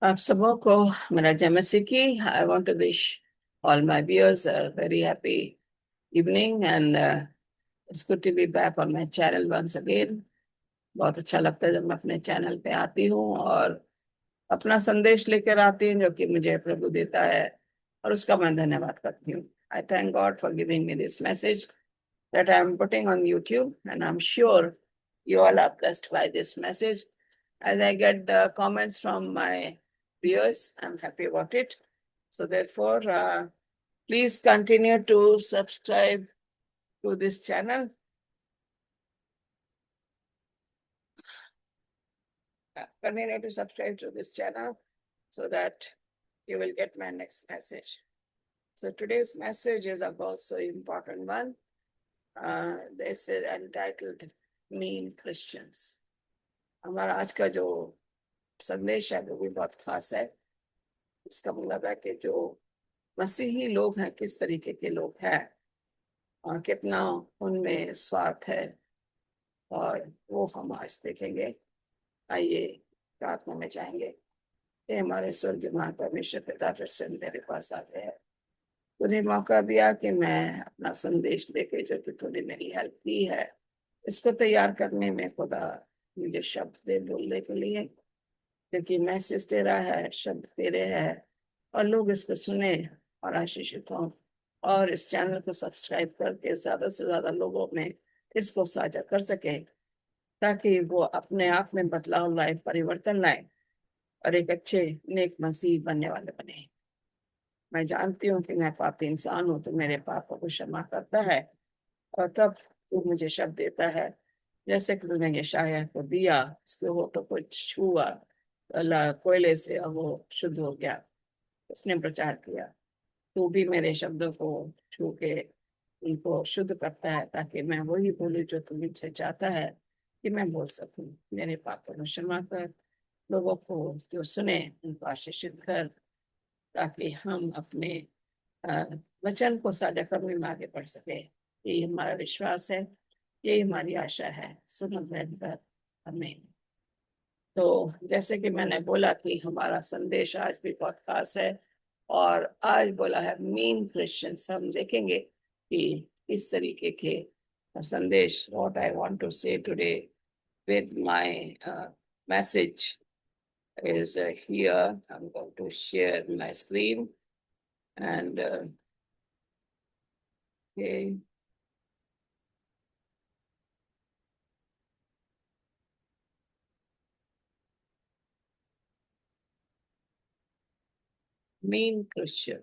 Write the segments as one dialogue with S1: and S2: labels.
S1: आप सबों को मेरा जय मसीह की। I want to wish all my viewers a very happy evening and it's good to be back on my channel once again. बहुत अच्छा लगता है जब मैं अपने चैनल पे आती हूँ और अपना संदेश लेकर आती हूँ जो कि मुझे प्रभु देता है, और उसका मैं धन्यवाद करती हूँ। आई thank God for giving me this message that I am putting on YouTube, and I'm sure you all are blessed by this message. As I get the comments from my viewers, I'm happy about it. So, therefore, please continue to subscribe to this channel. Continue to subscribe to this channel so that you will get my next message. So, today's message is about so important one. This is entitled Mean Christians. हमारा आज का जो संदेश है वो भी बहुत खास है। इसका मतलब है कि जो मसीही लोग हैं किस तरीके के लोग हैं और कितना उनमें स्वार्थ है, और वो हम आज देखेंगे। आइए प्रार्थना में जाएंगे। ये हमारे स्वर्गीय परमेश्वर पिता फिर से मेरे पास आ गए हैं। तूने मौका दिया कि मैं अपना संदेश लेके जो कि तूने मेरी हेल्प की है इसको तैयार करने में, खुदा मुझे शब्द दे बोलने के लिए, क्योंकि मैसेज तेरा है, शब्द तेरे हैं, और लोग इसको सुने और आशीषित हों, और इस चैनल को सब्सक्राइब करके ज्यादा से ज्यादा लोगों में इसको साझा कर सके, ताकि वो अपने आप में बदलाव लाए, परिवर्तन लाए और एक अच्छे नेक मसीह बनने वाले बने। मैं जानती हूँ कि मैं पापी इंसान हूँ, तो मेरे पापों को क्षमा करता है, और तब तू मुझे शब्द देता है, जैसे कि तूने यशायाह को दिया, उसके होठों को छुआ, अल्लाह कोयले से अब वो शुद्ध हो गया, उसने प्रचार किया। तू भी मेरे शब्दों को छू के उनको शुद्ध करता है, ताकि मैं वही बोलूं जो तू मुझसे चाहता है कि मैं बोल सकूं। मेरे पापों को क्षमा कर, लोगों को जो सुने उनको आशीषित कर, ताकि हम अपने अ, वचन को साझा करने में आगे बढ़ सके। यही हमारा विश्वास है, यही हमारी आशा है। सुनो रहकर हमें। तो जैसे कि मैंने बोला कि हमारा संदेश आज भी बहुत खास है, और आज बोला है मीन क्रिश्चियंस। हम देखेंगे कि इस तरीके के संदेश, व्हाट आई वांट टू से today with my message is here. I'm going to share my screen and okay. Mean Christian,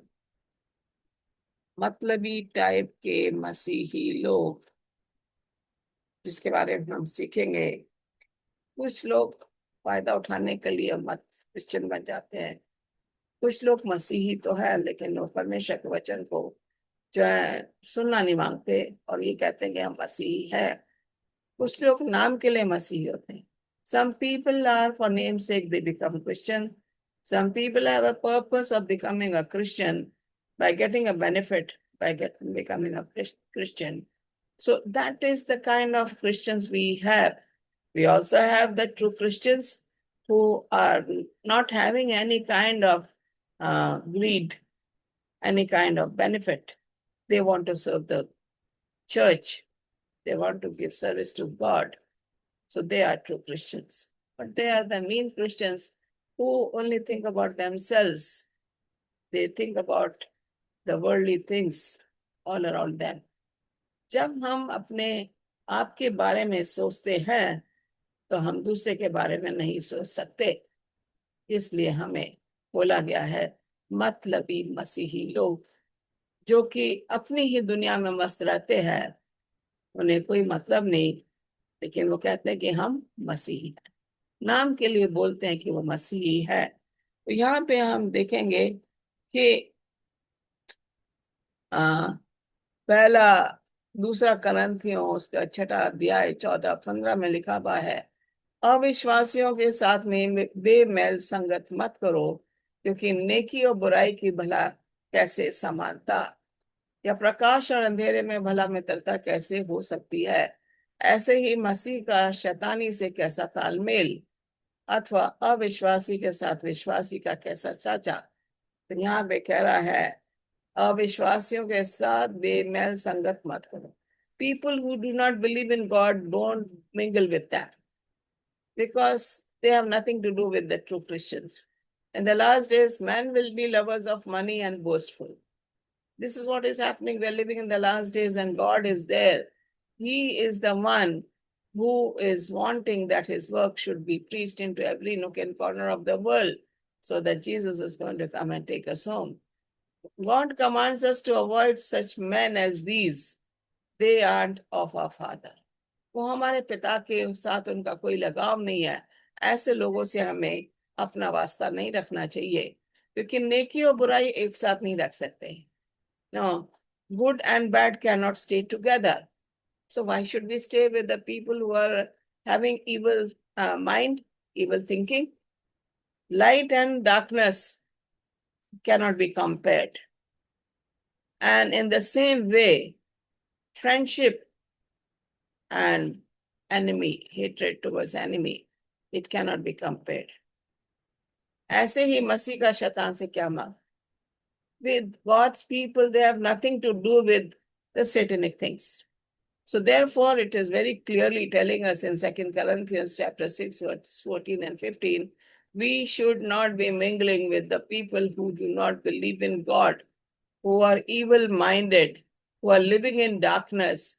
S1: मतलबी टाइप के मसीही लोग, जिसके बारे में हम सीखेंगे। कुछ लोग फायदा उठाने के लिए मत क्रिश्चियन बन जाते हैं। कुछ लोग मसीही तो है, लेकिन वो परमेश्वर के वचन को जो है सुनना नहीं मांगते, और ये कहते हैं कि हम मसीही है। कुछ लोग नाम के लिए मसीही होते हैं। Some people are for name's sake they become Christian. Some people have a purpose of becoming a Christian by getting a benefit by becoming a Christian. So that is the kind of Christians we have. We also have the true Christians who are not having any kind of greed, any kind of benefit. They want to serve the church. They want to give service to God. So they are true Christians. But they are the mean Christians who only think about themselves. They think about the worldly things all around them. जब हम अपने आप के बारे में सोचते हैं, तो हम दूसरे के बारे में नहीं सोच सकते। इसलिए हमें बोला गया है मतलबी मसीही लोग, जो कि अपनी ही दुनिया में मस्त रहते हैं, उन्हें कोई मतलब नहीं, लेकिन वो कहते हैं कि हम मसीही हैं। नाम के लिए बोलते हैं कि वो मसीही है। तो यहाँ पे हम देखेंगे कि आ, पहला दूसरा करंथियों उसका छठा अध्याय 14-15 में लिखा हुआ है, अविश्वासियों के साथ में बेमेल संगत मत करो, क्योंकि नेकी और बुराई की भला कैसे समानता, या प्रकाश और अंधेरे में भला मित्रता कैसे हो सकती है। ऐसे ही मसीह का शैतानी से कैसा तालमेल। अथवा अविश्वासी के साथ विश्वासी का कैसा चाचा। तो यहाँ पे कह रहा है अविश्वासियों के साथ बेमेल संगत मत करो। People who do not believe in God, don't mingle with them because they have nothing to do with the true Christians. In the last days, men will be lovers of money and boastful. This is what is happening. We're living in the last days, and God is there. He is the one who is wanting that his work should be preached into every nook and corner of the world so that Jesus is going to come and take us home. God commands us to avoid such men as these. They aren't of our Father. वो हमारे पिता के साथ उनका कोई लगाव नहीं है। ऐसे लोगों से हमें अपना वास्ता नहीं रखना चाहिए, क्योंकि नेकी और बुराई एक साथ नहीं रख सकते। No, good and bad cannot stay together. So why should we stay with the people who are having evil mind, evil thinking? Light and darkness cannot be compared. And in the same way, friendship and enemy, hatred towards enemy, it cannot be compared. ऐसे ही मसीह का शैतान से क्या मांग? With God's people, they have nothing to do with the satanic things. So therefore, it is very clearly telling us in 2 Corinthians chapter 6, verses 14 and 15, we should not be mingling with the people who do not believe in God, who are evil-minded, who are living in darkness,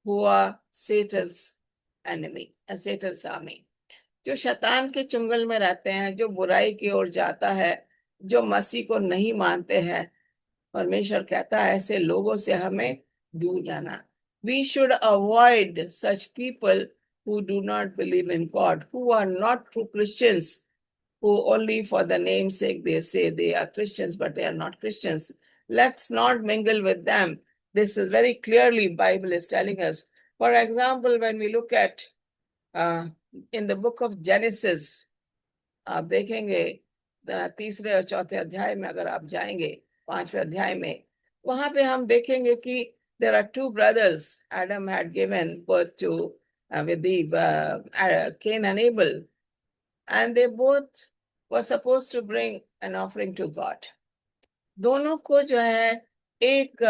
S1: who are Satan's enemy, Satan's army. जो शैतान के चुंगल में रहते हैं, जो बुराई की ओर जाता है, जो मसीह को नहीं मानते हैं, परमेश्वर कहता है ऐसे लोगों से हमें दूर रहना। We should avoid such people who do not believe in God, who are not true Christians, who only for the name's sake they say they are Christians, but they are not Christians. Let's not mingle with them. This is very clearly Bible is telling us. For example, when we look at in the book of Genesis, आप देखेंगे तीसरे और चौथे अध्याय में अगर आप जाएंगे, 5वें अध्याय में, वहां पे हम देखेंगे कि there are two brothers. Adam had given birth to with the Cain and Abel, and they both were supposed to bring an offering to God. दोनों को जो है एक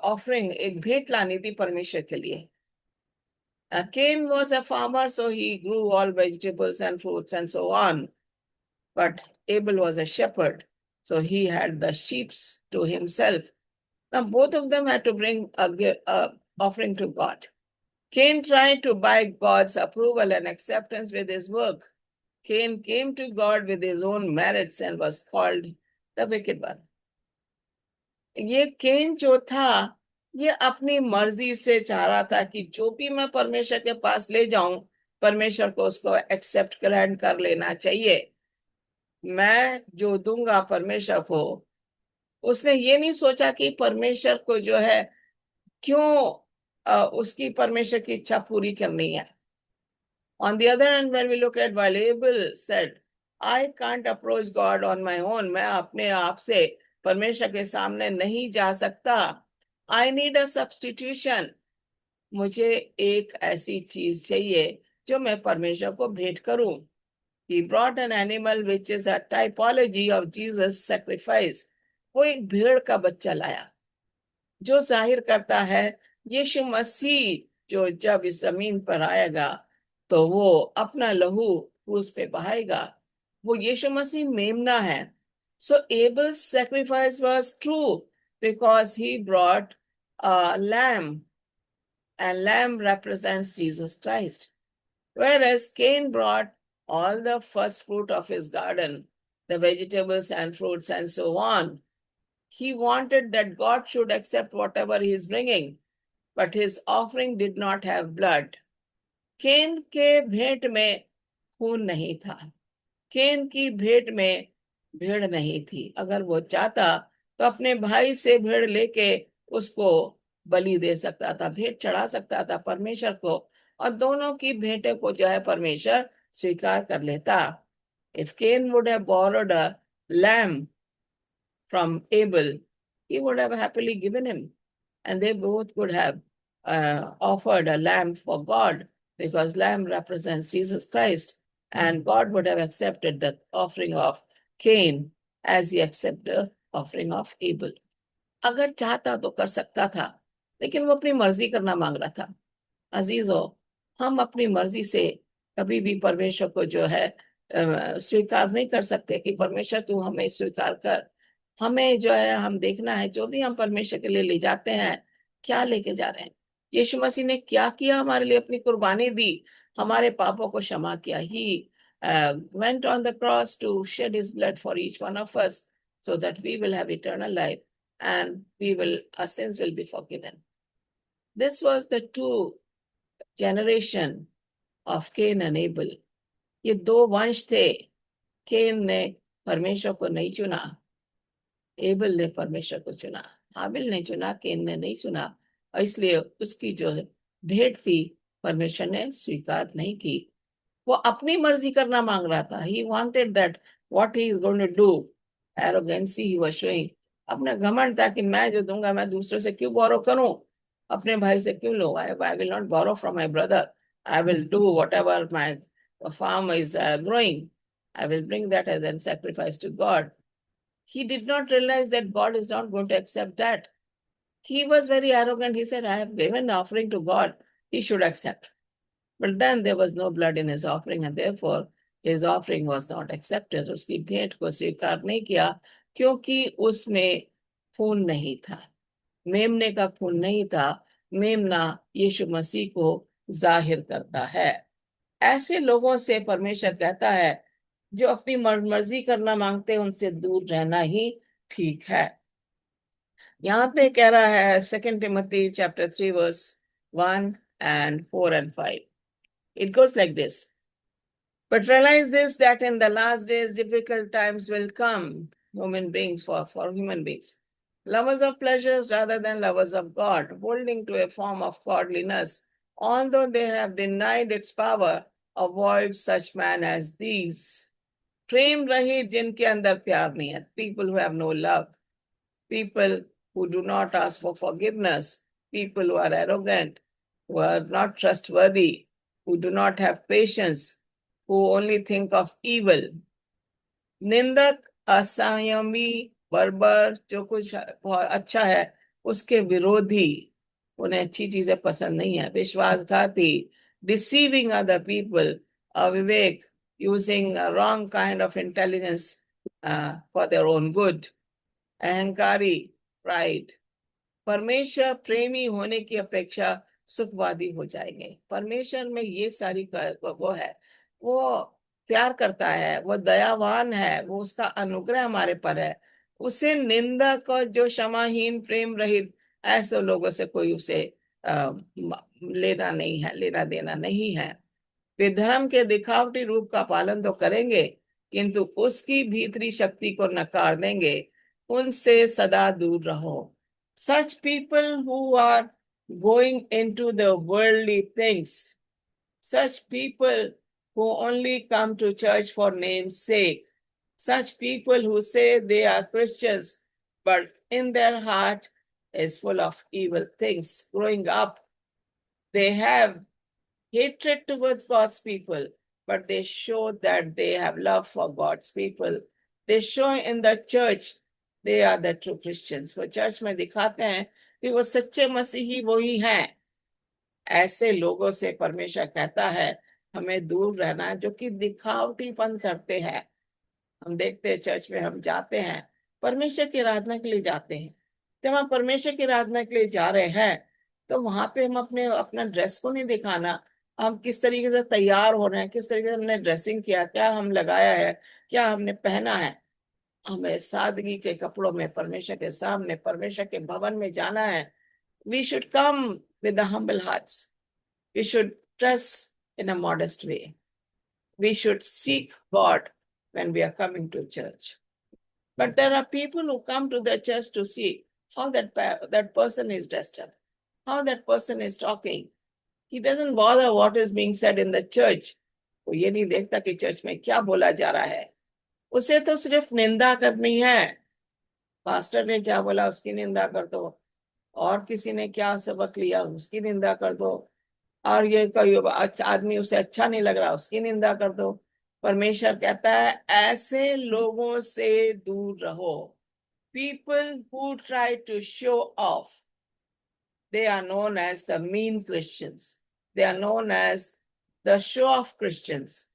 S1: offering, एक भेंट लानी थी परमेश्वर के लिए. Cain was a farmer, so he grew all vegetables and fruits and so on. But Abel was a shepherd, so he had the sheep to himself. Now both of them had to bring a offering to God. Cain tried to buy God's approval and acceptance with his work. Cain came to God with his own merits and was called the wicked one. ये केन जो था, ये अपनी मर्जी से चाह रहा था कि जो भी मैं परमेश्वर के पास ले जाऊं, परमेश्वर को उसको एक्सेप्ट ग्रहण कर लेना चाहिए। मैं जो दूंगा परमेश्वर को, उसने ये नहीं सोचा कि परमेश्वर को जो है क्यों उसकी परमेश्वर की इच्छा पूरी करनी है। On the other hand, when we look at while Abel said, I can't approach God on my own, मैं अपने आप से परमेश्वर के सामने नहीं जा सकता। I need a substitution. मुझे एक ऐसी चीज चाहिए जो मैं परमेश्वर को भेंट करूं। He brought an animal which is a typology of Jesus' sacrifice. वो एक भेड़ का बच्चा लाया जो जाहिर करता है यीशु मसीह जो जब इस जमीन पर आएगा तो वो अपना लहू क्रूस पे बहाएगा। वो यीशु मसीह मेमना है। So Abel's sacrifice was true because he brought a lamb, and lamb represents Jesus Christ. Whereas Cain brought all the first fruit of his garden, the vegetables and fruits and so on. He wanted that God should accept whatever he is bringing, but his offering did not have blood. केन के भेंट में खून नहीं था, केन की भेंट में भेड़ नहीं थी। अगर वो चाहता तो अपने भाई से भेड़ लेके उसको बलि दे सकता था, भेंट चढ़ा सकता था परमेश्वर को, और दोनों की भेंटे को जो है परमेश्वर स्वीकार कर लेता। If Cain would have borrowed a lamb from Abel, he would have happily given him, and they both could have offered a lamb for God, because lamb represents Jesus Christ. and God would have accepted the offering of Cain as he accepted the offering of Abel. अगर चाहता तो कर सकता था, लेकिन वो अपनी मर्जी करना मांग रहा था। अजीजो, हम अपनी मर्जी से कभी भी परमेश्वर को जो है स्वीकार नहीं कर सकते कि परमेश्वर तू हमें स्वीकार कर। हमें जो है हम देखना है, जो भी हम परमेश्वर के लिए ले जाते हैं, क्या लेके जा रहे हैं। यीशु मसीह ने क्या किया हमारे लिए, अपनी कुर्बानी दी, हमारे पापों को क्षमा किया। ही went on the cross to shed his blood for each one of us so that we will have eternal life and our sins will be forgiven. This was the two generation of Cain and Abel. ये दो वंश थे। केन ने परमेश्वर को नहीं चुना, able ने परमेश्वर को चुना। हाबिल ने चुना, केन ने नहीं चुना, और इसलिए उसकी जो भेंट थी परमेश्वर ने स्वीकार नहीं की। वो अपनी मर्जी करना मांग रहा था। He wanted that what he is going to do. Arrogance he was showing. अपना घमंड था कि मैं जो दूंगा मैं दूसरे से क्यों बोरो करूं, अपने भाई से क्यों लूं। I will not borrow from my brother, I will do whatever my farm is growing, I will bring that as a sacrifice to God. He did not realize that God is not going to accept that. He was very arrogant. He said, I have given an offering to God, he should accept. But then there was no blood in his offering, and therefore his offering was not accepted. उसकी भेंट को स्वीकार नहीं किया, क्योंकि उसमें खून नहीं था, मेमने का खून नहीं था। मेमना यीशु मसीह को जाहिर करता है। ऐसे लोगों से परमेश्वर कहता है, जो अपनी मर्जी करना मांगते हैं उनसे दूर रहना ही ठीक है। यहाँ पे कह रहा है 2 Timothy chapter 3 verse 1 and 4 and 5. It goes like this. But realize this, that in the last days difficult times will come. Human beings, for human beings, lovers of pleasures rather than lovers of God, holding to a form of godliness, although they have denied its power, avoid such men as these. प्रेम रहित जिनके अंदर प्यार नहीं है, people who have no love, people who do not ask for forgiveness, people who are arrogant, who are not trustworthy, who do not have patience, who only think of evil. निंदक, असंयमी, बर्बर, जो कुछ अच्छा है उसके विरोधी, उन्हें अच्छी चीजें पसंद नहीं है, विश्वासघाती, deceiving other people, अविवेक, using a wrong kind of intelligence for their own good, अहंकारी, pride. परमेश्वर प्रेमी होने की अपेक्षा सुखवादी हो जाएंगे। परमेश्वर में ये सारी वो है, वो प्यार करता है, वो दयावान है, वो उसका अनुग्रह हमारे पर है। उसे निंदक और जो क्षमाहीन, प्रेम रहित, ऐसे लोगों से कोई उसे लेना नहीं है, लेना देना नहीं है। वे धर्म के दिखावटी रूप का पालन तो करेंगे, किंतु उसकी भीतरी शक्ति को नकार देंगे। उनसे सदा दूर रहो। Such people who are going into the worldly things, such people who only come to church for name's sake, such people who say they are Christians, but in their heart is full of evil things. Growing up, they have hatred towards God's people, but they show that they have love for God's people. They show in the church they are the true Christians. वो church में दिखाते हैं कि वो सच्चे मसीही वही हैं। ऐसे लोगों से परमेश्वर कहता है हमें दूर रहना, जो कि दिखावटीपन करते हैं। हम देखते हैं चर्च में हम जाते हैं, परमेश्वर की आराधना के लिए जाते हैं। जब हम परमेश्वर की आराधना के लिए जा रहे हैं तो वहां पे हम अपना ड्रेस को नहीं दिखाना, हम किस तरीके से तैयार हो रहे हैं, किस तरीके से हमने ड्रेसिंग किया, क्या हम लगाया है, क्या हमने पहना है। हमें सादगी के कपड़ों में परमेश्वर के सामने, परमेश्वर के भवन में जाना है। We should come with the humble hearts. We should dress in a modest way. We should seek God when we are coming to church. But there are people who come to the church to see how that person is dressed up, how that person is talking. He doesn't bother what is being said in the church. वो ये नहीं देखता कि church में क्या बोला जा रहा है। उसे तो सिर्फ निंदा करनी है। पास्टर ने क्या बोला उसकी निंदा कर दो, और किसी ने क्या सबक लिया उसकी निंदा कर दो, और ये कोई अच्छा आदमी उसे अच्छा नहीं लग रहा उसकी निंदा कर दो। परमेश्वर कहता है ऐसे लोगों से दूर रहो. People who try to show off, they are known as the mean Christians. They are known as the show-off Christians.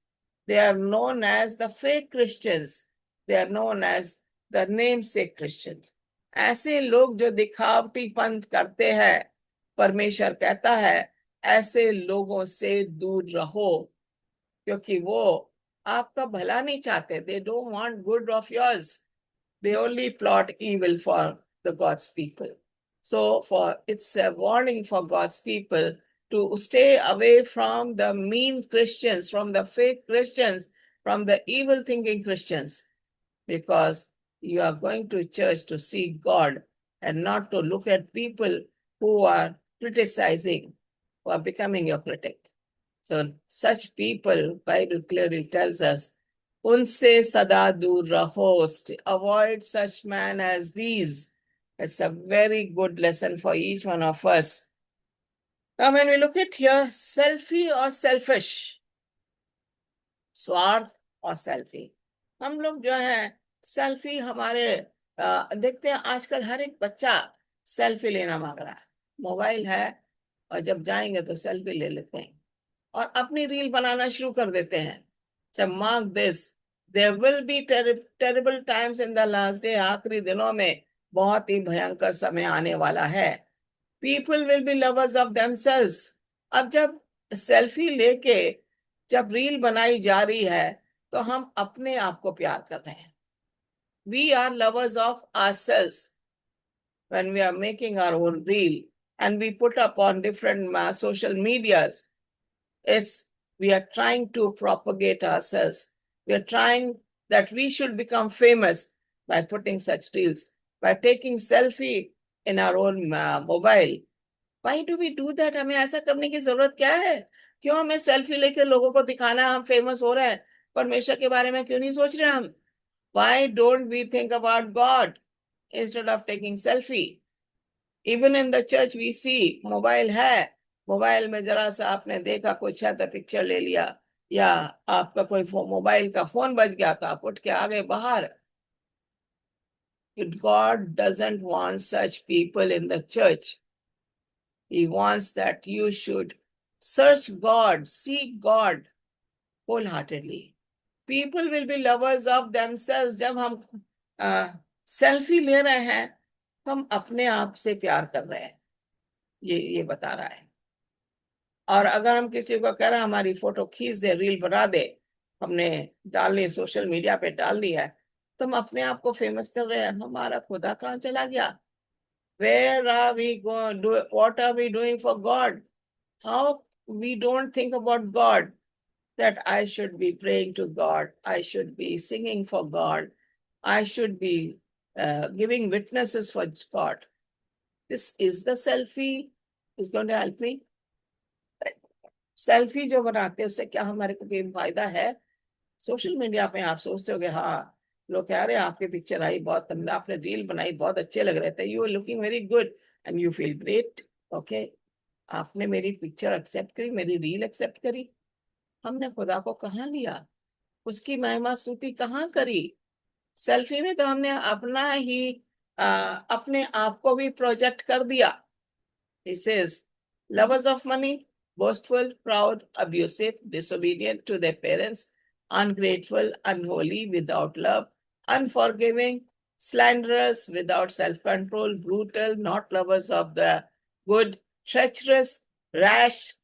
S1: They are known as the fake Christians. They are known as the namesake Christians. ऐसे लोग जो दिखावटी पंथ करते हैं, परमेश्वर कहता है ऐसे लोगों से दूर रहो, क्योंकि वो आपका भला नहीं चाहते. They don't want good of yours. They only plot evil for the God's people. So it's a warning for God's people to stay away from the mean Christians, from the fake Christians, from the evil thinking Christians, because you are going to church to see God and not to look at people who are criticizing, who are becoming your critic. So such people, Bible clearly tells us, unse sada dur raho, avoid such man as these. It's a very good lesson for each one of us. Now, when we look at here, selfie or selfish, स्वार्थ और selfie. हम लोग जो है selfie हमारे देखते हैं आजकल हर एक बच्चा सेल्फी लेना मांग रहा है. मोबाइल है और जब जाएंगे तो सेल्फी ले लेते हैं और अपनी रील बनाना शुरू कर देते हैं. So mark this, there will be terrible times in the last day. आखिरी दिनों में बहुत ही भयंकर समय आने वाला है. People will be lovers of themselves. अब जब सेल्फी लेके जब रील बनाई जा रही है तो हम अपने आप को प्यार कर रहे हैं. We are lovers of ourselves when we are making our own reel and we put up on different social medias. We are trying to propagate ourselves. We are trying that we should become famous by putting such reels, by taking selfie in our own mobile. Why do we do that? हमें ऐसा करने की जरूरत क्या है? क्यों हमें selfie लेके लोगों को दिखाना हम फेमस हो रहे हैं? परमेश्वर के बारे में क्यों नहीं सोच रहे हम? Why don't we think about God instead of taking selfie? Even in the church we see mobile है, मोबाइल में जरा सा आपने देखा कुछ है तो पिक्चर ले लिया, या आपका कोई मोबाइल का फोन बज गया तो आप उठ के आ गए बाहर. God doesn't want such people in the church. He wants that you should search God, seek God wholeheartedly. People will be lovers of themselves. जब हम सेल्फी ले रहे हैं हम अपने आप से प्यार कर रहे हैं, ये बता रहा है. और अगर हम किसी को कह रहे हैं हमारी फोटो खींच दे, रील बना दे, हमने डालनी सोशल मीडिया पे डालनी है, तो हम अपने आप को फेमस कर रहे हैं. हमारा खुदा कहाँ चला गया? Where are we going? What are we doing for God? How we don't think about God, that I should be praying to God, I should be singing for God, I should be giving witnesses for God. This is the selfie is going to help me. Selfie जो बनाते हैं उससे क्या हमारे को कोई फायदा है? सोशल मीडिया पे आप सोचते हो कि हाँ लोग कह रहे हैं आपकी पिक्चर आई बहुत, आपने रील बनाई बहुत अच्छे लग रहे थे, you are looking very good and you feel great. Okay, आपने मेरी पिक्चर एक्सेप्ट करी, मेरी रील एक्सेप्ट करी. हमने खुदा को कहाँ लिया? उसकी महिमा स्तुति कहाँ करी? सेल्फी में तो हमने अपना ही अपने आप को भी प्रोजेक्ट कर दिया. He says, lovers of money, boastful, proud, abusive, disobedient to their parents, ungrateful, unholy, without love, unforgiving, slanderous, without self-control, brutal, not lovers of the good, treacherous, rash,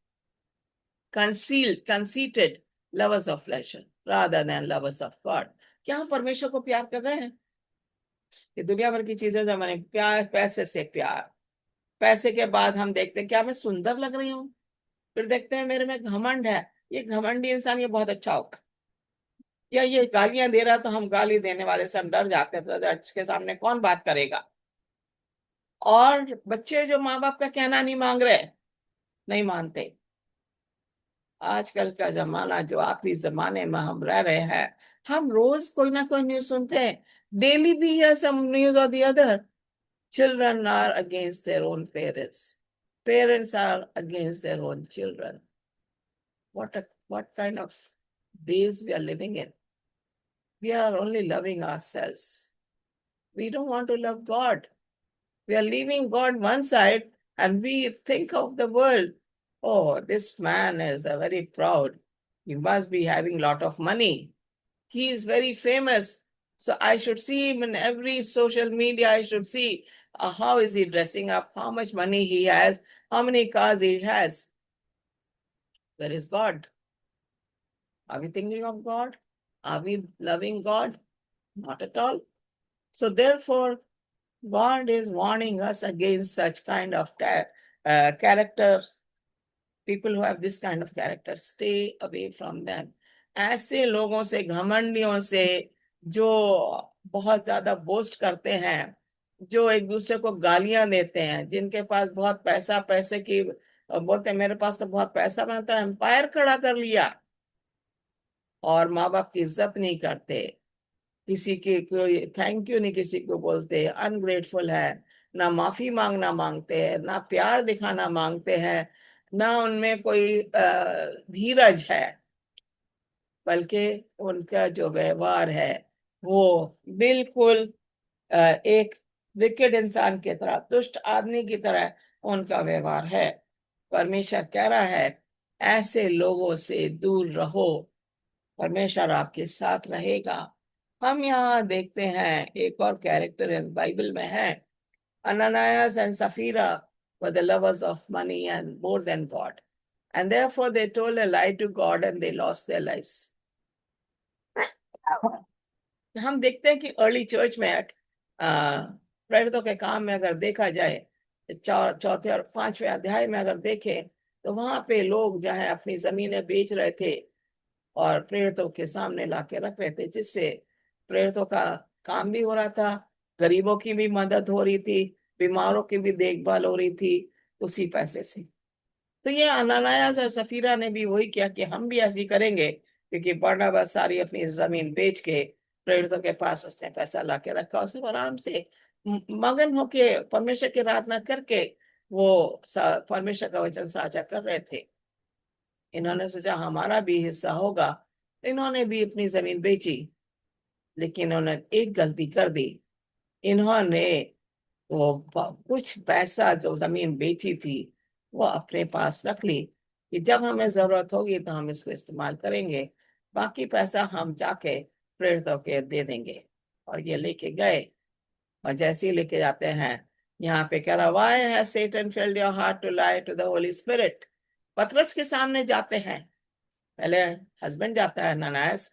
S1: concealed, conceited, lovers of pleasure rather than lovers of God. क्या हम परमेश्वर को प्यार कर रहे हैं? ये दुनिया भर की चीजों से हमारे प्यार, पैसे से प्यार, पैसे के बाद हम देखते हैं क्या मैं सुंदर लग रही हूँ, फिर देखते हैं मेरे में घमंड है, ये घमंडी इंसान ये बहुत अच्छा होगा, या ये गालियां दे रहा तो हम गाली देने वाले से हम डर जाते हैं, तो इसके सामने कौन बात करेगा. और बच्चे जो माँ बाप का कहना नहीं मांग रहे, नहीं मानते. आजकल का जमाना जो आखिरी जमाने में हम रह रहे हैं, हम रोज कोई ना कोई न्यूज सुनते हैं. डेली भी हियर सम न्यूज और the other. Children are against their own parents. Parents are against their own children. What kind of days we are living in, we are only loving ourselves. We don't want to love God. We are leaving God one side and we think of the world. Oh, this man is a very proud. He must be having a lot of money. He is very famous. So I should see him in every social media. I should see how is he dressing up, how much money he has, how many cars he has. Where is God? Are we thinking of God? Are we loving God? Not at all. So therefore, God is warning us against such kind of character. People who have this kind of character, stay away from them. ऐसे लोगों से, घमंडियों से, जो बहुत ज्यादा boast करते हैं, जो एक दूसरे को गालियां देते हैं, जिनके पास बहुत पैसा, पैसे की बोलते हैं मेरे पास तो बहुत पैसा, मैंने तो एम्पायर खड़ा कर लिया, और माँ बाप की इज्जत नहीं करते, किसी के कोई थैंक यू नहीं किसी को बोलते, अनग्रेटफुल है, ना माफी मांगना मांगते हैं, ना प्यार दिखाना मांगते हैं, ना उनमें कोई धीरज है, बल्कि उनका जो व्यवहार है वो बिल्कुल एक विकेट इंसान की तरह, दुष्ट आदमी की तरह उनका व्यवहार है। परमेश्वर कह रहा है ऐसे लोगों से दूर रहो, परमेश्वर आपके साथ रहेगा। हम यहाँ देखते हैं एक और कैरेक्टर बाइबल में है, Ananias and Sapphira were the lovers of money and more than God, and therefore they told a lie to God and they lost their lives. हम देखते हैं कि अर्ली चर्च में प्रेरितों के काम में अगर देखा जाए, चौथे और पांचवें अध्याय में अगर देखें, तो वहां पे लोग जो है अपनी जमीनें बेच रहे थे और प्रेरितों के सामने लाके रख रहे थे, जिससे प्रेरितों का काम भी हो रहा था, गरीबों की भी मदद हो रही थी, बीमारों की भी देखभाल हो रही थी उसी पैसे से। तो ये अनानायास और सफीरा ने भी वही किया कि हम भी ऐसी करेंगे, क्योंकि बरनबास सारी अपनी जमीन बेच के प्रेरितों के पास उसने पैसा ला के रखा, उसने आराम से मगन होके परमेश्वर की आराधना करके वो परमेश्वर का वचन साझा कर रहे थे। इन्होंने सोचा हमारा भी हिस्सा होगा, इन्होंने भी अपनी जमीन बेची, लेकिन इन्होंने एक गलती कर दी, इन्होंने वो कुछ पैसा जो जमीन बेची थी वो अपने पास रख ली कि जब हमें जरूरत होगी तो हम इसको इस्तेमाल करेंगे, बाकी पैसा हम जाके प्रेरितों के दे देंगे। और ये लेके गए, और जैसे ही लेके जाते हैं, यहाँ पे कह रहा why has Satan filled your heart to lie to the Holy Spirit? पतरस के सामने जाते हैं, पहले हस्बैंड जाता है ननायस,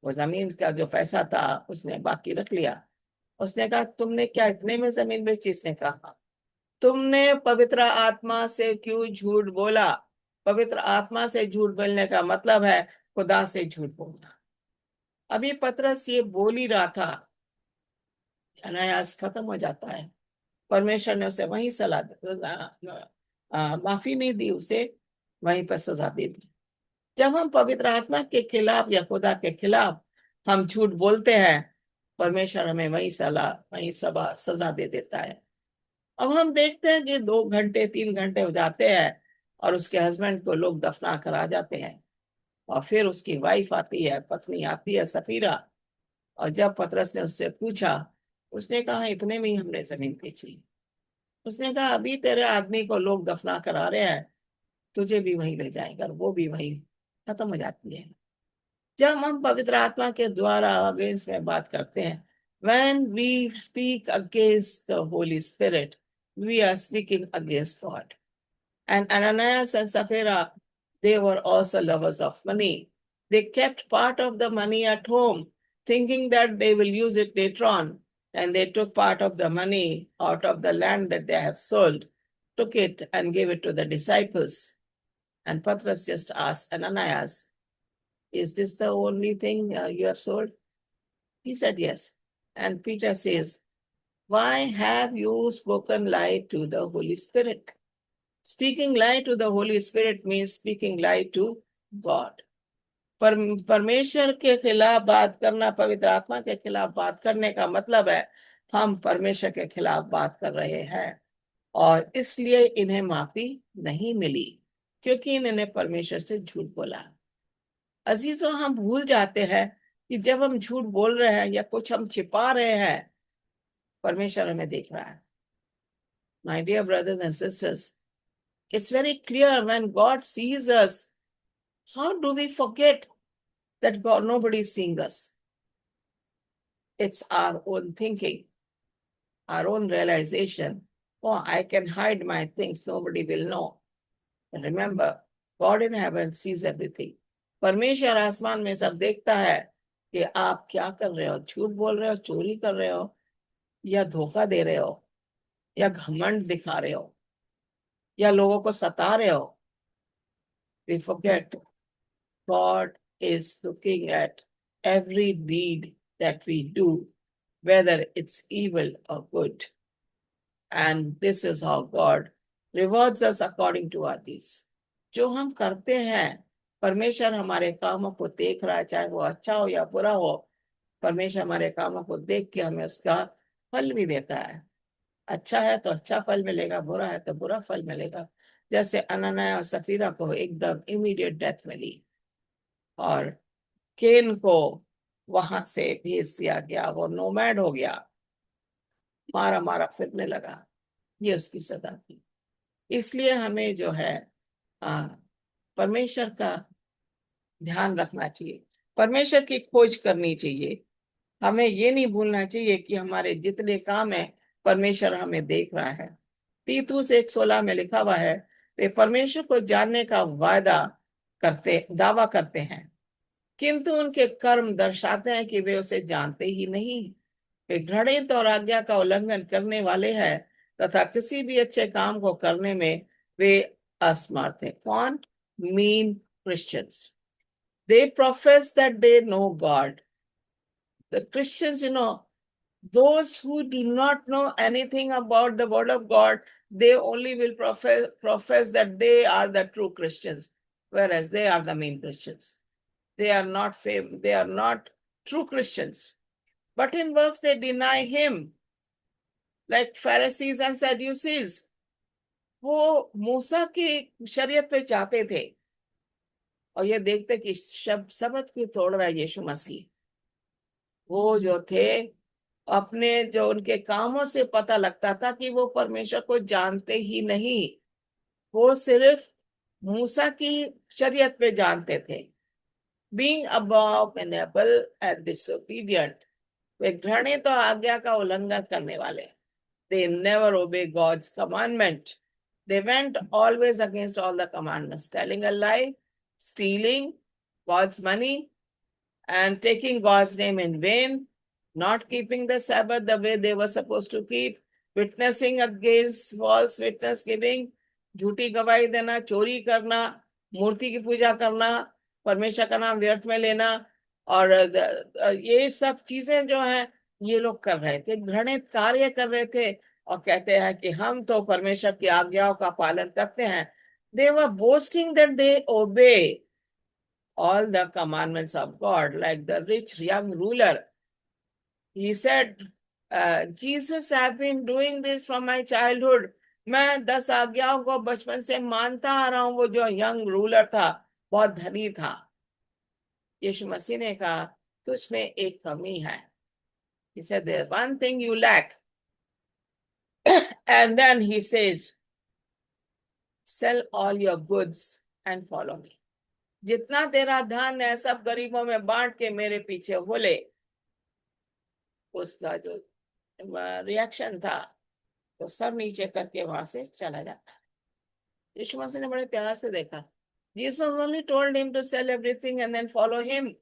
S1: वो जमीन का जो पैसा था उसने बाकी रख लिया। उसने कहा तुमने क्या इतने में जमीन बेची? इसने कहा तुमने पवित्र आत्मा से क्यों झूठ बोला? पवित्र आत्मा से झूठ बोलने का मतलब है खुदा से झूठ बोलना। अभी पतरस ये बोल ही रहा था, अनायास खत्म हो जाता है। परमेश्वर ने उसे वहीं माफी नहीं दी, उसे वहीं पर सजा दे दी। जब हम पवित्र आत्मा के खिलाफ या खुदा के खिलाफ हम झूठ बोलते हैं, परमेश्वर हमें वही सजा दे देता है। अब हम देखते हैं कि 2 घंटे 3 घंटे हो जाते हैं और उसके हस्बैंड को लोग दफना कर आ जाते हैं, और फिर उसकी वाइफ आती है, पत्नी आती है सफीरा, और जब पतरस ने उससे पूछा, उसने कहा इतने में ही हमने जमीन बेची। उसने कहा अभी तेरे आदमी को लोग दफना कर आ रहे हैं, तुझे भी वहीं ले जाएंगे, और वो भी वहीं खत्म हो जाती है। जब हम पवित्र आत्मा के द्वारा अगेंस्ट में बात करते हैं, when we speak against the Holy Spirit, we are speaking against God. And Ananias and Sapphira, they were also lovers of money. They kept part of the money at home, thinking that they will use it later on. And they took part of the money out of the land that they have sold, took it and gave it to the disciples. And Patras just asked Ananias, is this the only thing you have sold? He said yes. And Peter says, why have you spoken lie to the Holy Spirit? Speaking lie to the Holy Spirit means speaking lie to God. परमेश्वर के खिलाफ बात करना, पवित्र आत्मा के खिलाफ बात करने का मतलब है हम परमेश्वर के खिलाफ बात कर रहे हैं, और इसलिए इन्हें माफी नहीं मिली क्योंकि इन्होंने परमेश्वर से झूठ बोला। अजीजों, हम भूल जाते हैं कि जब हम झूठ बोल रहे हैं या कुछ हम छिपा रहे हैं, परमेश्वर हमें देख रहा है। My dear brothers and sisters, it's very clear when God sees us. How do we forget that God, nobody is seeing us? It's our own thinking, our own realization. Oh, I can hide my things, nobody will know. And remember, God in heaven sees everything. परमेश्वर आसमान में सब देखता है कि आप क्या कर रहे हो, झूठ बोल रहे हो, चोरी कर रहे हो, या धोखा दे रहे हो, या घमंड दिखा रहे हो, या लोगों को सता रहे हो. We forget God is looking at every deed that we do, whether it's evil or good. And this is how God rewards us according to our deeds. जो हम करते हैं, परमेश्वर हमारे कामों को देख रहा है, चाहे वो अच्छा हो या बुरा हो. परमेश्वर हमारे कामों को देख के हमें उसका फल भी देता है. अच्छा है तो अच्छा फल मिलेगा, बुरा है तो बुरा फल मिलेगा. जैसे अनन्या और सफीरा को एकदम इमीडिएट डेथ मिली, और केन को वहां से भेज दिया गया, वो नोमैड हो गया, मारा मारा फिरने लगा. ये उसकी सजा थी. इसलिए हमें जो है परमेश्वर का ध्यान रखना चाहिए, परमेश्वर की खोज करनी चाहिए. हमें ये नहीं भूलना चाहिए कि हमारे जितने काम है परमेश्वर हमें देख रहा है. तीतुस 1:16 में लिखा हुआ है, वे परमेश्वर को जानने का दावा करते हैं, किंतु उनके कर्म दर्शाते हैं कि वे उसे जानते ही नहीं. वे घृणित और आज्ञा का उल्लंघन करने वाले हैं तथा किसी भी अच्छे काम को करने में वे असमर्थ हैं. कौन? Mean Christians. They profess that they know God. The Christians, those who do not know anything about the word of God, they only will profess that they are the true Christians, whereas they are the mean Christians. They are not true Christians. But in works they deny him, like Pharisees and Sadducees. वो मूसा की शरीयत पे जाते थे और ये देखते कि शब्द क्यों तोड़ रहा है यीशु मसीह. वो जो थे, अपने जो उनके कामों से पता लगता था कि वो परमेश्वर को जानते ही नहीं, वो सिर्फ मूसा की शरीयत पे जानते थे. Being abominable and disobedient, वे घृणित और आज्ञा का उल्लंघन करने वाले. They never obey God's commandment. They went always against all the commandments, telling a lie, stealing God's money, and taking God's name in vain, not keeping the Sabbath the way they were supposed to keep, witnessing against false witness giving, झूठी गवाही देना, चोरी करना, मूर्ति की पूजा करना, परमेश्वर का नाम व्यर्थ में लेना, और ये सब चीजें जो हैं ये लोग कर रहे थे, घृणित कार्य कर रहे थे, और कहते हैं कि हम तो परमेश्वर की आज्ञाओं का पालन करते हैं. They were boasting that they obey all the commandments of God, like the rich young ruler. He said, Jesus, I've been doing this from my childhood. मैं 10 आज्ञाओं को बचपन से मानता आ रहा हूं. वो जो यंग रूलर था, बहुत धनी था. यीशु मसीह ने कहा, तुझमें एक कमी है. He said, there's one thing you lack. And then he says, sell all your goods and follow me. जितना तेरा धन है सब गरीबों में बांट के मेरे पीछे हो ले. उसका जो रिएक्शन था, तो सर नीचे करके वहां से चला जाता. यीशु मसीह ने बड़े प्यार से देखा. Jesus only told him to sell everything and then follow him.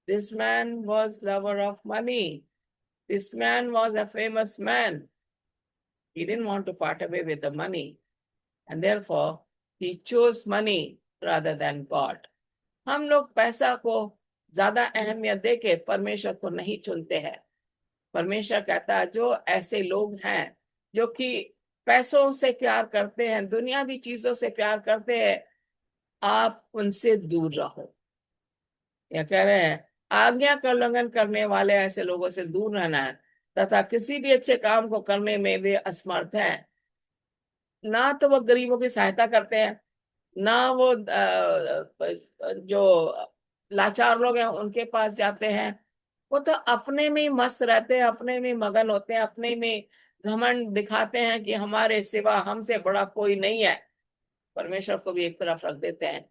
S1: This man was lover of money. This man was a famous man. He didn't want to part away with the money, and therefore he chose money rather than God. हम लोग पैसा को ज्यादा अहमियत देके परमेश्वर को नहीं चुनते हैं. परमेश्वर कहता है, जो ऐसे लोग हैं जो कि पैसों से प्यार करते हैं, दुनियावी चीजों से प्यार करते हैं, आप उनसे दूर रहो. या कह रहे हैं, आज्ञा का उल्लंघन करने वाले ऐसे लोगों से दूर रहना है, तथा किसी भी अच्छे काम को करने में वे असमर्थ हैं. ना तो वो गरीबों की सहायता करते हैं, ना वो जो लाचार लोग हैं उनके पास जाते हैं, वो तो अपने में ही मस्त रहते हैं, अपने में मगन होते हैं, अपने में घमंड दिखाते हैं कि हमारे सिवा हमसे बड़ा कोई नहीं है। परमेश्वर को भी एक तरफ रख देते हैं।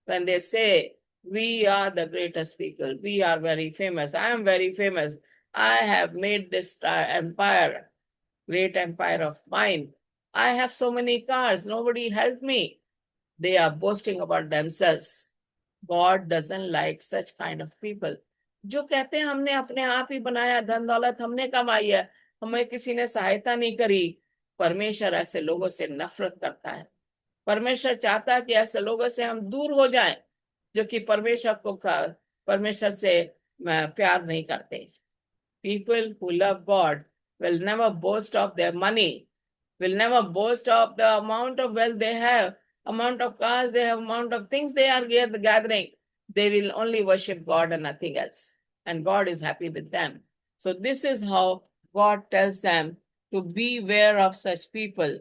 S1: When they say we are the greatest people, we are very famous, I am very famous, I have made this empire, great empire of mine, I have so many cars, nobody helped me. They are boasting about themselves. God doesn't like such kind of people. जो कहते हैं हमने अपने आप ही बनाया, धन दौलत हमने कमाई है, हमें किसी ने सहायता नहीं करी। परमेश्वर ऐसे लोगों से नफरत करता है। परमेश्वर चाहता है कि ऐसे लोगों से हम दूर हो जाएं, जो कि परमेश्वर से प्यार नहीं करते। People who love God will never boast of their money, will never boast of the amount of wealth they have, amount of cars they have, amount of things they are gathering. They will only worship God and nothing else. And God is happy with them. So this is how God tells them to beware of such people.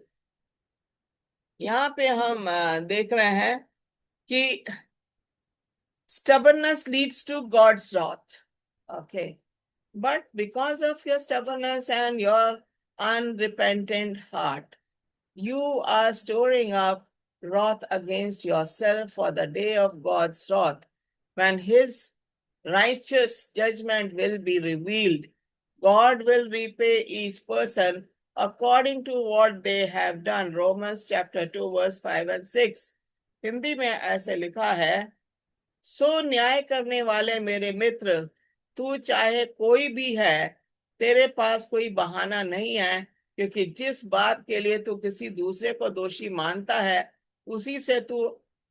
S1: यहाँ पे हम देख रहे हैं कि stubbornness leads to God's wrath. Okay. But because of your stubbornness and your unrepentant heart, you are storing up wrath against yourself for the day of God's wrath, when his righteous judgment will be revealed. God will repay each person according to what they have done. Romans chapter 2 verse 5 and 6. Hindi में ऐसे लिखा है, सो न्याय करने वाले मेरे मित्र, तू चाहे कोई भी है, तेरे पास कोई बहाना नहीं है, क्योंकि जिस बात के लिए तू किसी दूसरे को दोषी मानता है, उसी से तू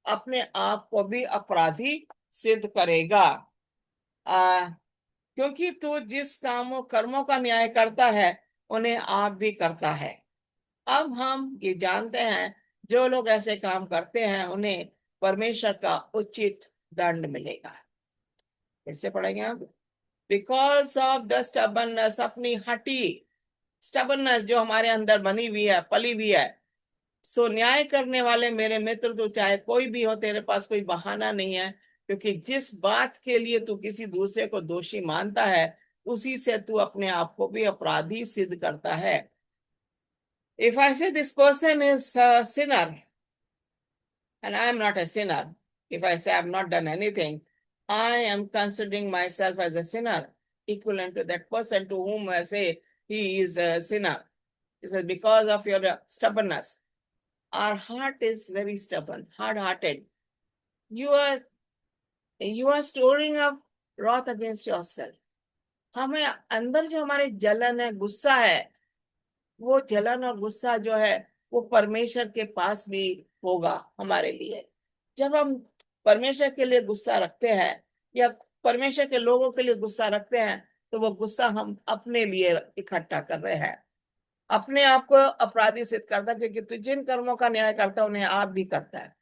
S1: अपने आप को भी अपराधी सिद्ध करेगा। क्योंकि तू जिस कर्मों का न्याय करता है, उन्हें आप भी करता है। अब हम ये जानते हैं, जो लोग ऐसे काम करते हैं उन्हें परमेश्वर का उचित दंड मिलेगा। फिर से पढ़ेंगे आप। बिकॉज ऑफ द स्टबर्ननेस, अपनी हटी स्टबर्ननेस जो हमारे अंदर बनी हुई है, पली हुई है, सो न्याय करने वाले मेरे मित्र, तो चाहे कोई भी हो, तेरे पास कोई बहाना नहीं है, क्योंकि जिस बात के लिए तू किसी दूसरे को दोषी मानता है, उसी से तू अपने आप को भी अपराधी सिद्ध करता है। If I say this person is a sinner and I am not a sinner, if I say I have not done anything, I am considering myself as a sinner, equivalent to that person to whom I say he is a sinner. He says, because of your stubbornness. Our heart is very stubborn, hard-hearted. You are storing up wrath against yourself. हमें अंदर जो हमारे जलन है, गुस्सा है, वो जलन और गुस्सा जो है वो परमेश्वर के पास भी होगा हमारे लिए। जब हम परमेश्वर के लिए गुस्सा रखते हैं या परमेश्वर के लोगों के लिए गुस्सा रखते हैं, तो वो गुस्सा हम अपने लिए इकट्ठा कर रहे हैं, अपने आप को अपराधी सिद्ध करता है, क्योंकि तू जिन कर्मों का न्याय करता है उन्हें आप भी करता है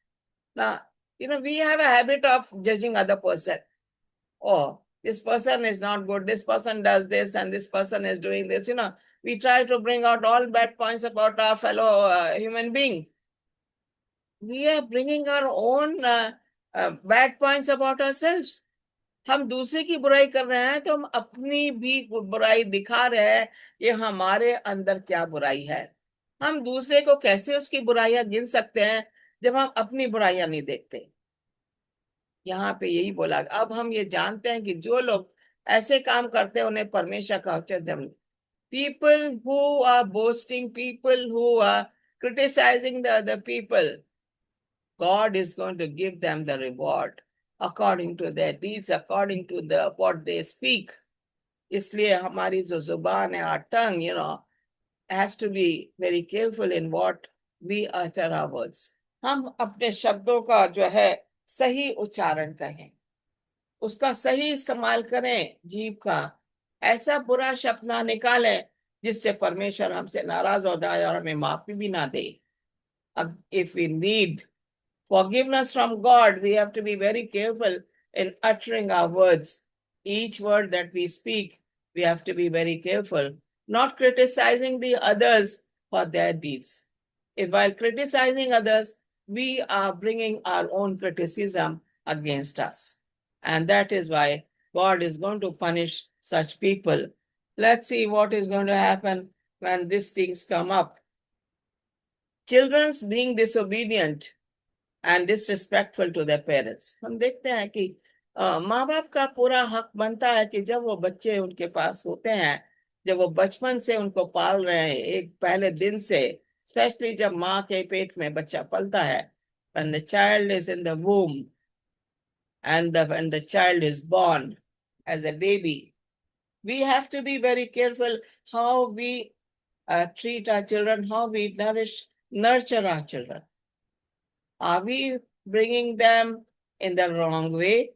S1: ना। we have a habit of judging other person. Oh, this person is not good, this person does this and this person is doing this. We try to bring out all bad points about our fellow human being. We are bringing our own bad points about ourselves. हम दूसरे की बुराई कर रहे हैं, तो हम अपनी भी बुराई दिखा रहे हैं, ये हमारे अंदर क्या बुराई है। हम दूसरे को कैसे उसकी बुराइयां गिन सकते हैं जब हम अपनी बुराइयां नहीं देखते। यहाँ पे यही बोला। अब हम ये जानते हैं कि जो लोग ऐसे काम करते हैं उन्हें परमेश्वर का उचित दंड। People who are boasting, people who are criticizing the other people, God is going to give them the reward according to their deeds, according to what they speak. इसलिए हमारी जो जुबान है, our tongue, has to be very careful in what we utter our words. हम अपने शब्दों का जो है सही उच्चारण करें, उसका सही इस्तेमाल करें, जीभ का ऐसा बुरा शब्द ना निकालें जिससे परमेश्वर हमसे नाराज हो जाए और हमें माफी भी ना दे। अब if we need forgiveness from God, we have to be very careful in uttering our words. Each word that we speak, we have to be very careful, not criticizing the others for their deeds. If while criticizing others, we are bringing our own criticism against us. And that is why God is going to punish such people. Let's see what is going to happen when these things come up. Children's being disobedient and disrespectful to their parents. हम देखते हैं कि माँ बाप का पूरा हक बनता है कि जब वो बच्चे उनके पास होते हैं, जब वो बचपन से उनको पाल रहे हैं, एक पहले दिन से, स्पेशली जब माँ के पेट में बच्चा पलता है, when the child is in the womb and when the child is born as a baby, we have to be very careful how we treat our children, how we nurture our children. Are we bringing them in the wrong way,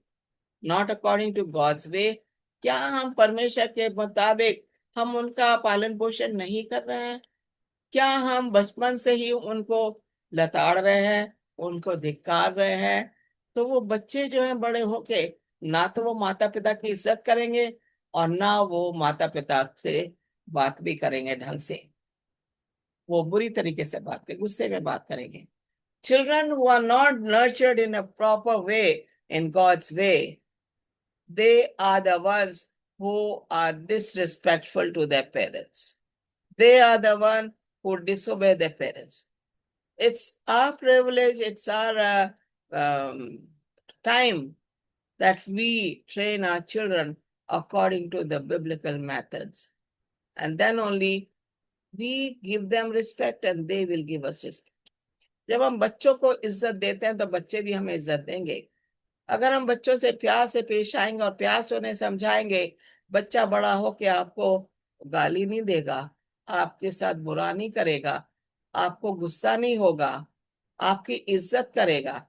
S1: not according to God's way? क्या हम परमेश्वर के मुताबिक हम उनका पालन पोषण नहीं कर रहे हैं? क्या हम बचपन से ही उनको लताड़ रहे हैं, उनको धिक्कार रहे हैं? तो वो बच्चे जो हैं बड़े होके ना तो वो माता पिता की इज्जत करेंगे और ना वो माता पिता से बात भी करेंगे ढंग से। वो बुरी तरीके से बात करेंगे, गुस्से में बात करेंगे। Children who are not nurtured in a proper way, in God's way, they are the ones who are disrespectful to their parents. They are the one who disobey their parents. It's our privilege, it's our time that we train our children according to the biblical methods. And then only we give them respect and they will give us respect. जब हम बच्चों को इज्जत देते हैं तो बच्चे भी हमें इज्जत देंगे। अगर हम बच्चों से प्यार से पेश आएंगे और प्यार से उन्हें समझाएंगे, बच्चा बड़ा होके आपको गाली नहीं देगा, आपके साथ बुरा नहीं करेगा, आपको गुस्सा नहीं होगा, आपकी इज्जत करेगा।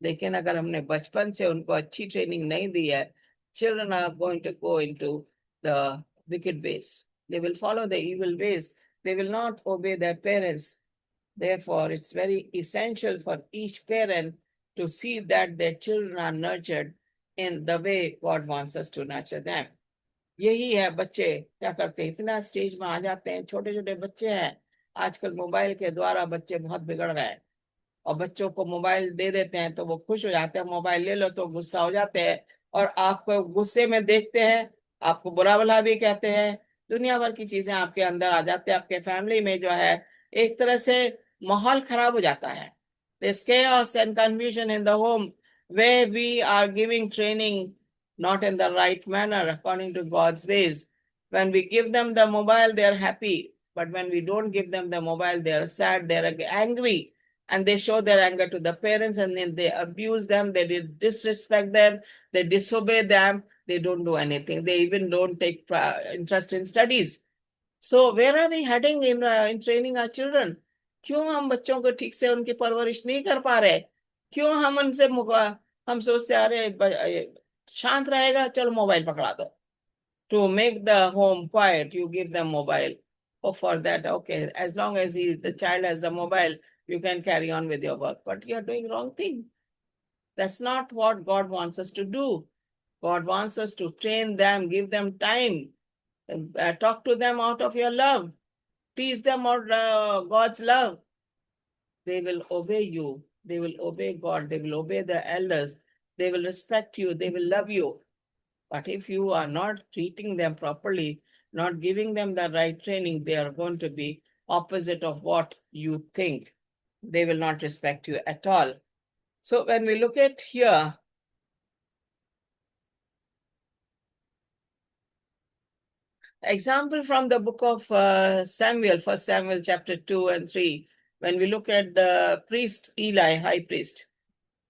S1: लेकिन अगर हमने बचपन से उनको अच्छी ट्रेनिंग नहीं दी है, children are going to go into the wicked ways. They will follow the evil ways. They will not obey their parents. Therefore, it's very essential for each parent to see that their children are nurtured in the way God wants us to nurture them. यही है, बच्चे क्या करते हैं, इतना stage में आ जाते हैं, छोटे छोटे बच्चे हैं। आजकल मोबाइल के द्वारा बच्चे बहुत बिगड़ रहे हैं और बच्चों को मोबाइल दे देते हैं तो वो खुश हो जाते हैं, मोबाइल ले लो तो गुस्सा हो जाते हैं और आपको गुस्से में देखते हैं, आपको बुरा भला भी कहते हैं, दुनिया भर की चीजें आपके अंदर आ जाते हैं। आपके फैमिली में जो है एक तरह से माहौल खराब हो जाता है। There's chaos and confusion in the home where we are giving training not in the right manner according to God's ways. When we give them the mobile, they are happy. But when we don't give them the mobile, they are sad, they are angry, and they show their anger to the parents, and then they abuse them, they disrespect them, they disobey them, they don't do anything. They even don't take interest in studies. So where are we heading in training our children? क्यों हम बच्चों को ठीक से उनकी परवरिश नहीं कर पा रहे? क्यों हम उनसे हम सोचते अरे शांत रहेगा, चलो मोबाइल पकड़ा दो। To make the home quiet, you give them mobile. Oh, for that, okay, as long as the child has the mobile, you can carry on with your work. But you're doing wrong thing. That's not what God wants us to do. God wants us to train them, give them time, talk to them out of your love, teach them out God's love. They will obey you. They will obey God. They will obey the elders. They will respect you. They will love you. But if you are not treating them properly, not giving them the right training, they are going to be opposite of what you think. They will not respect you at all. So when we look at here, example from the book of Samuel, 1 Samuel chapter 2 and 3, when we look at the priest Eli, high priest,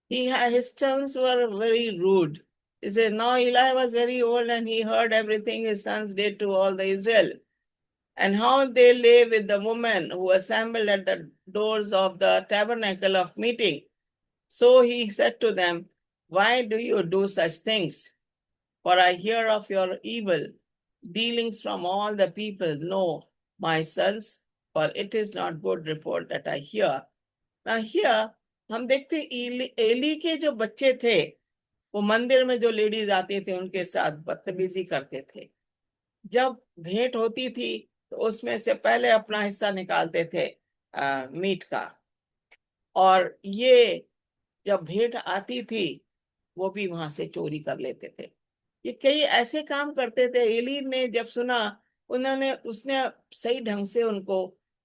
S1: his sons were very rude. He said, now Eli was very old and he heard everything his sons did to all the Israel and how they lay with the women who assembled at the doors of the tabernacle of meeting. So he said to them, why do you do such things? For I hear of your evil dealings from all the people. No, my sons, for it is not good report that I hear. Now here, हम देखते Eli के जो बच्चे थे वो मंदिर में जो लेडीज आती थी उनके साथ बदतमीजी करते थे। जब भेंट होती थी तो उसमें से पहले अपना हिस्सा निकालते थे मीट का, और ये जब भेंट आती थी वो भी वहां से चोरी कर लेते थे। ये कई ऐसे काम करते थे। एली ने जब सुना, उसने सही ढंग से उनको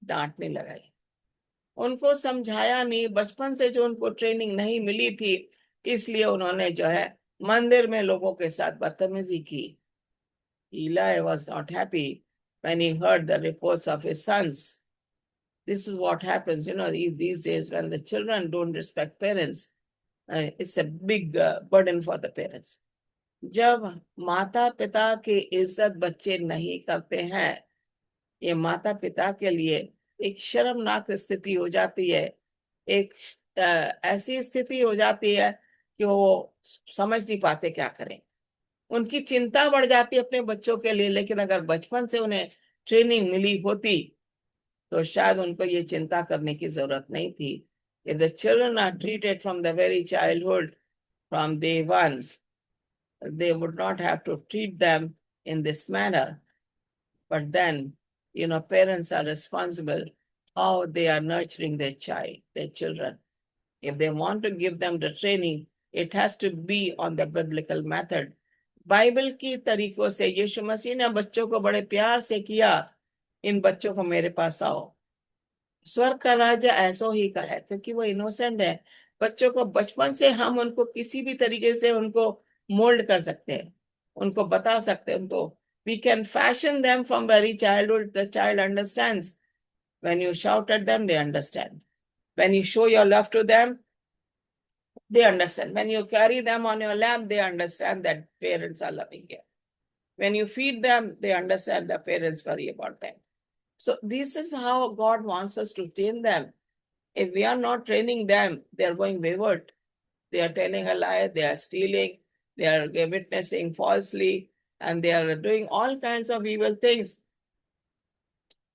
S1: डांटने लगाई, उनको समझाया नहीं। बचपन से जो उनको ट्रेनिंग नहीं मिली थी, इसलिए उन्होंने जो है मंदिर में लोगों के साथ बदतमीजी की। Eli was not happy when he heard the reports of his sons. This is what happens, these days when the children don't respect parents. It's a big burden for the parents. जब माता पिता की इज्जत बच्चे नहीं करते हैं, ये माता पिता के लिए एक शर्मनाक स्थिति हो जाती है। एक ऐसी स्थिति हो जाती है कि वो समझ नहीं पाते क्या करें। उनकी चिंता बढ़ जाती है अपने बच्चों के लिए। लेकिन अगर बचपन से उन्हें ट्रेनिंग मिली होती तो शायद उनको ये चिंता करने की जरूरत नहीं थी। If the children are treated from the very childhood, from day one, they would not have to treat them in this manner. But then, parents are responsible how they are nurturing their children. If they want to give them the training, it has to be on the biblical method. Bible की तरीकों से। यीशु मसीह ने बच्चों को बड़े प्यार से किया, इन बच्चों को मेरे पास आओ। स्वर्ग का राज्य ऐसा ही का है, क्योंकि वो इनोसेंट है। बच्चों को बचपन से हम उनको किसी भी तरीके से उनको मोल्ड कर सकते हैं, उनको बता सकते हैं। उनको we can fashion them from very childhood. The child understands. When you shout at them, they understand. When you show your love to them, they understand. When you carry them on your lap, they understand that parents are loving them. When you feed them, they understand the parents worry about them. So this is how God wants us to train them. If we are not training them, they are going wayward. They are telling a lie, they are stealing, they are witnessing falsely, and they are doing all kinds of evil things.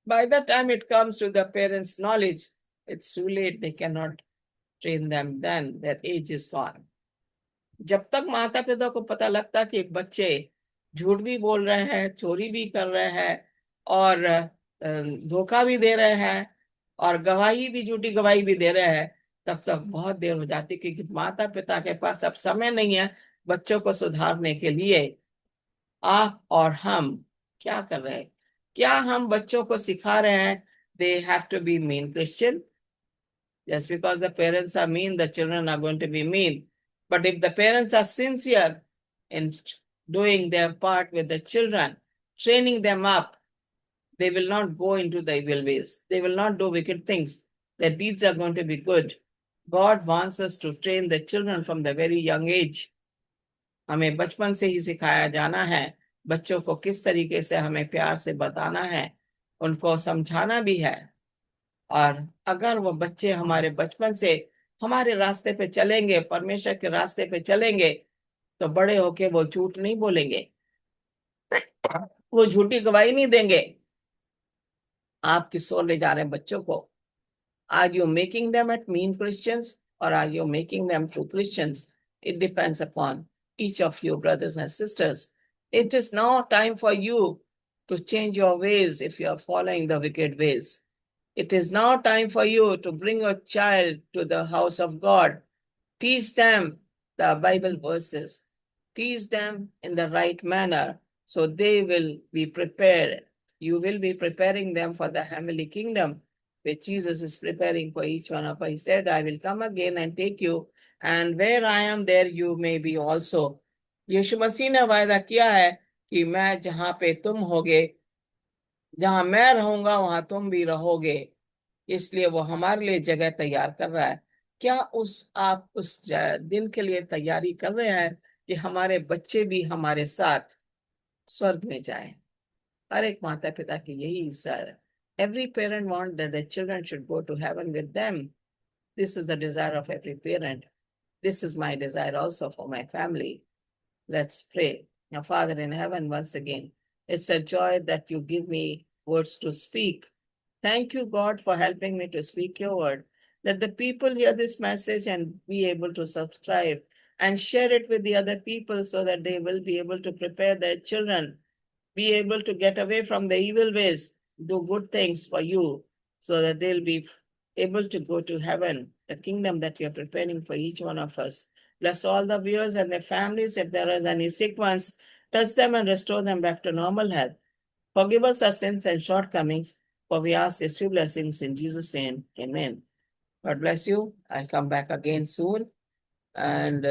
S1: By the time it comes to the parents' knowledge, it's too late. They cannot train them then. Their age is gone. जब तक माता पिता को पता लगता कि बच्चे झूठ भी बोल रहे हैं, चोरी भी कर रहे हैं और धोखा भी दे रहे हैं और गवाही भी, झूठी गवाही भी दे रहे हैं, तब तक बहुत देर हो जाती, क्योंकि माता पिता के पास अब समय नहीं है बच्चों को सुधारने के लिए। आप और हम क्या कर रहे हैं? क्या हम बच्चों को सिखा रहे हैं they have to be mean Christian? Just because the parents are mean, the children are going to be mean. But if the parents are sincere in doing their part with the children, training them up, they will not go into the evil ways. They will not do wicked things. Their deeds are going to be good. God wants us to train the children from the very young age. हमें बचपन से ही सिखाया जाना है बच्चों को किस तरीके से हमें प्यार से बताना है, उनको समझाना भी है। और अगर वो बच्चे हमारे बचपन से हमारे रास्ते पे चलेंगे, परमेश्वर के रास्ते पे चलेंगे, तो बड़े होके वो झूठ नहीं बोलेंगे, वो झूठी गवाही नहीं देंगे। आप किस ओर ले जा रहे हैं बच्चों को? Are you making them at mean Christians or are you making them true Christians? It depends upon each of you, brothers and sisters. It is now time for you to change your ways if you are following the wicked ways. It is now time for you to bring your child to the house of God. Teach them the Bible verses. Teach them in the right manner so they will be prepared. You will be preparing them for the heavenly kingdom, which Jesus is preparing for each one of us. He said, I will come again and take you, and where I am, there you may be also. यीशु मसीह ने वायदा किया है कि मैं जहां पे तुम होगे, जहां मैं रहूंगा वहां तुम भी रहोगे। इसलिए वो हमारे लिए जगह तैयार कर रहा है। क्या आप उस दिन के लिए तैयारी कर रहे हैं कि हमारे बच्चे भी हमारे साथ स्वर्ग में जाएं? हर एक माता पिता की यही इच्छा है। Every parent wants that their children should go to heaven with them. This is the desire of every parent. This is my desire also for my family. Let's pray. Now, Father in heaven, once again, it's a joy that you give me words to speak. Thank you, God, for helping me to speak your word. Let the people hear this message and be able to subscribe and share it with the other people so that they will be able to prepare their children, be able to get away from the evil ways, do good things for you so that they'll be able to go to heaven, the kingdom that you're preparing for each one of us. Bless all the viewers and their families. If there are any sick ones, touch them and restore them back to normal health. Forgive us our sins and shortcomings, for we ask these few blessings in Jesus' name. Amen. God bless you. I'll come back again soon. And